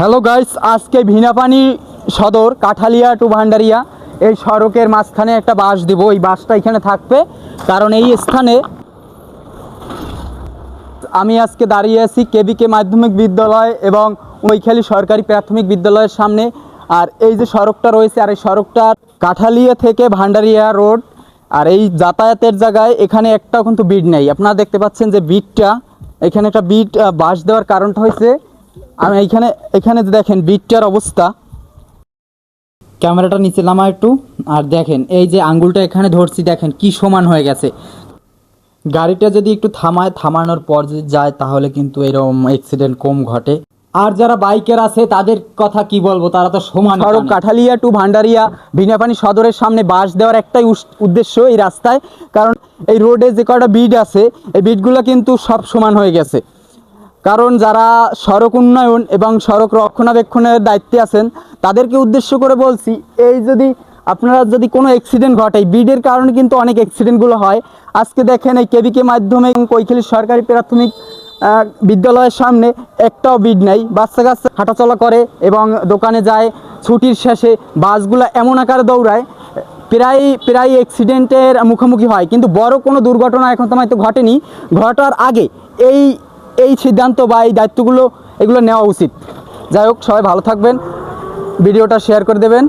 Hello guys, আজকে ভিনাপানি সদর Kathalia two Bhandaria এই সড়কের মাঝখানে একটা বাস দিব। এই বাসটা এখানে থাকবে, কারণ এই স্থানে আমি আজকে দাঁড়িয়ে আছি কেবিকে মাধ্যমিক বিদ্যালয় এবং কৈখালী সরকারি প্রাথমিক বিদ্যালয়ের সামনে। আর এই যে সড়কটা রয়েছে, আর এই সড়কটা কাঠালিয়া থেকে ভান্ডারিয়া রোড। আর এই যাতায়াতের জায়গায় এখানে একটাও কিন্তু বিট নেই। আপনারা দেখতে পাচ্ছেন যে বিটটা এখানে একটা বিট বাস দেওয়ার কারণটা হয়েছে, আমি এখানে দেখেন বিটটার অবস্থা। ক্যামেরাটা নিচে নামা একটু, আর দেখেন এই যে আঙ্গুলটা এখানে ধরছি, দেখেন কি সমান হয়ে গেছে। গাড়িটা যদি একটু থামানোর পর যদি যায় তাহলে কিন্তু এরকম অ্যাক্সিডেন্ট কম ঘটে। আর যারা বাইকের আছে তাদের কথা কি বলবো, তারা তো সমান। সড়ক কাঠালিয়া টু ভান্ডারিয়া ভিনাপানি সদরের সামনে বাস দেওয়ার একটাই উদ্দেশ্য এই রাস্তায়, কারণ এই রোডে যে কটা বিট আছে এই বিটগুলো কিন্তু সব সমান হয়ে গেছে। কারণ যারা সড়ক উন্নয়ন এবং সড়ক রক্ষণাবেক্ষণের দায়িত্বে আছেন তাদেরকে উদ্দেশ্য করে বলছি, এই যদি আপনারা যদি কোনো অ্যাক্সিডেন্ট ঘটে, বিডের কারণে কিন্তু অনেক অ্যাক্সিডেন্টগুলো হয়। আজকে দেখেন এই কেবিকে মাধ্যমিক কৈখালী সরকারি প্রাথমিক বিদ্যালয়ের সামনে একটাও বিড নেই। বাচ্চা কাচ্চা হাঁটাচলা করে এবং দোকানে যায়। ছুটির শেষে বাসগুলো এমন আকারে দৌড়ায়, প্রায় অ্যাক্সিডেন্টের মুখোমুখি হয়, কিন্তু বড় কোনো দুর্ঘটনা এখন তো হয়তো ঘটেনি। ঘটার আগে এই সিদ্ধান্ত বা এই দায়িত্বগুলো এগুলো নেওয়া উচিত। যাই হোক, সবাই ভালো থাকবেন, ভিডিওটা শেয়ার করে দেবেন।